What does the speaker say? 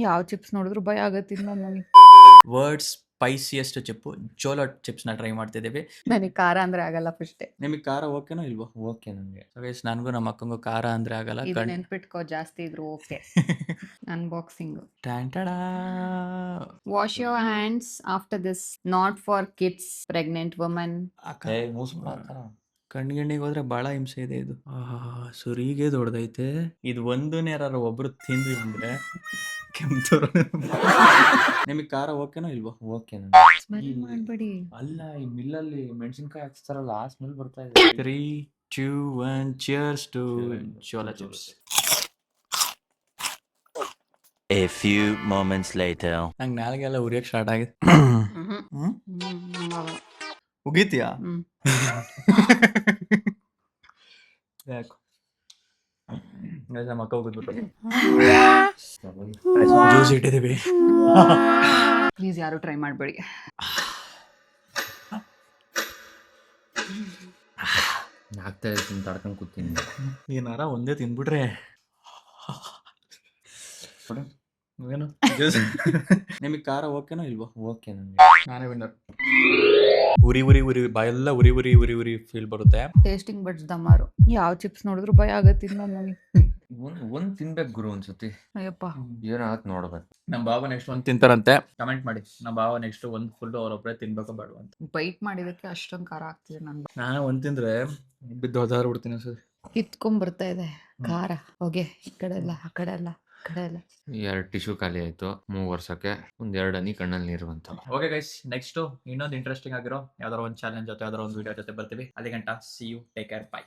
ಯಾವ ಚಿಪ್ಸ್ ನೋಡಿದ್ರು ಭಯ ಆಗತ್ತಿಲ್ಲ ನನಗೆ. ವರ್ಡ್ಸ್ ಸ್ಪೈಸಿಯೆಸ್ಟ್ ಚಿಪ್ಪು ಜೋಲೋ ಚಿಪ್ಸ್ನ ಟ್ರೈ ಮಾಡ್ತಿದ್ದೀವಿ. ನನಗೆ ಖಾರ ಅಂದ್ರೆ ಆಗಲ್ಲ ಫಸ್ಟೇ. ನಿಮಗೆ ಖಾರ ಓಕೆನೋ ಇಲ್ವೋ? ಓಕೆ ನನಗೆ. ಗೈಸ್ ನನಗೂ ನಮ್ಮ ಅಕ್ಕಂಗೂ ಖಾರ ಅಂದ್ರೆ ಆಗಲ್ಲ. ಇದು ನೆನ್ಪಿಟ್ಕೋ, ಜಾಸ್ತಿ ಇದ್ರು ಓಕೆ. ಅನ್ಬಾಕ್ಸಿಂಗ್. ಟ್ಯಾಂಟಡಾ. Wash your hands after this, not for kids, pregnant woman. ಏ ಮೂಸ್ಬಿಡ ಕಣ್ಣಿಗೆ ಹೋದ್ರೆ ಬಹಳ ಹಿಂಸೆ ಇದೆ ಇದು. ಸುರಿಗೆ ದೊಡ್ಡದೈತೆ ಇದು. ಒಂದನೇ ಯಾರು ಒಬ್ರು ತಿಂದ್ವಿ ಅಂದ್ರೆ ಕೆಮ್ತವ್ರು. ನಿಮಗೆ ಖಾರ ಓಕೆನೋ ಇಲ್ವೋ? ಓಕೆ ನನಗೆ. ಸ್ಮೆಲ್ ಮಾಡ್ಬೇಡಿ. ಅಲ್ಲ ಈ ಮಿಲ್ಲಲ್ಲಿ ಮೆಣಸಿನ್ಕಾಯಿ ಹಾಕ್ಸ್ತಾರಲ್ಲ ಆ ಸ್ಮೆಲ್ ಬರ್ತಾ ಇದೆ. 3, 2, 1 cheers to chola chips. A few moments later. ನಂಗೆ ನಾಲ್ಗೆಲ್ಲ ಉರಿಯಕ್ಕೆ ಸ್ಟಾರ್ಟ್ ಆಗಿದೆ. ಉಗಿತೀಯಾ? ಯಾಕೋ ನಮ್ಮ ಅಕ್ಕ ಹೋಗಿದ್ಬಿಟ್ಟು ಜ್ಯೂಸ್ ಇಟ್ಟಿದ್ದೀವಿ. ಪ್ಲೀಸ್ ಯಾರು ಟ್ರೈ ಮಾಡಬೇಡಿ. ಆಗ್ತಾ ಇದೆ ತಡ್ಕೊಂಡು ಕೂತೀನಿ. ಏನಾರ ಒಂದೇ ತಿಂದ್ಬಿಟ್ರೆ ಏನು ಜ್ಯೂಸ್. ನಿಮಗೆ ಖಾರ ಓಕೆನೋ ಇಲ್ವೋ? ಓಕೆ ನನಗೆ. ನಾನೇ ವಿನ್ನರ್. ಉರಿ ಉರಿ ಉರಿ ಬಾಯೆಲ್ಲ ಉರಿ ಉರಿ ಉರಿ ಉರಿ ಫೀಲ್ ಬರುತ್ತೆ. ಟೇಸ್ಟಿಂಗ್ ಬಡ್ಸ್ ದಮಾರು. ಯಾವ ಚಿಪ್ಸ್ ನೋಡಿದ್ರು ಭಯ ಆಗತ್ತಿಲ್ಲ ನನಗೆ. ಒಂದ್ ತಿನ್ಬೇಕು ಗುರು ಅನ್ಸುತ್ತೆ. ಅಯ್ಯಪ್ಪ. ಏನಾಗತ್ ನೋಡ್ಬೇಕು. ನಮ್ಮ ಬಾವ ನೆಕ್ಸ್ಟ್ ಒಂದು ತಿಂತಾರಂತೆ. ಕಮೆಂಟ್ ಮಾಡಿ ನಮ್ಮ ಬಾವ ನೆಕ್ಸ್ಟ್ ಒಂದು ಫುಲ್ ಅವರೊಬ್ಬರೇ ತಿನ್ಬೇಕೋ ಬೇಡ ಅಂತ. ಬೈಟ್ ಮಾಡಿದಕ್ಕೆ ಅಷ್ಟೊಂದು ಖಾರ ಆಗ್ತಿದೆ ನನ್ಗೆ. ನಾನು ಒಂದು ತಿಂದ್ರೆ ಬಿದ್ದು ಹೊದಾರ ಬಿಡ್ತೀನಿ ಅನ್ಸುತ್ತೆ. ಕಿತ್ಕೊಂಡ್ ಬರ್ತಾ ಇದೆ ಖಾರ ಹೊಗೆ. ಈ ಕಡೆ ಎಲ್ಲ ಆ ಕಡೆ ಎಲ್ಲ ಆ ಕಡೆ ಎಲ್ಲ. 2 ಟಿಶ್ಯೂ ಖಾಲಿ ಆಯ್ತು. 3 ವರ್ಷಕ್ಕೆ ಒಂದ್ 2 ಹನಿ ಕಣ್ಣಲ್ಲಿ ನೀರು ಬಂತು. ಓಕೆ ಗೈಸ್, ನೆಕ್ಸ್ಟ್ ಇನ್ನೊಂದು ಇಂಟ್ರೆಸ್ಟಿಂಗ್ ಆಗಿರೋ ಯಾವ್ದಾರ ಒಂದು ಚಾಲೆಂಜ್ ಜೊತೆ ಯಾವ್ದಾರ ಒಂದು ವಿಡಿಯೋ ಜೊತೆ ಬರ್ತೀವಿ. ಅಲ್ಲಿ ಗಂಟ see you, take care, by.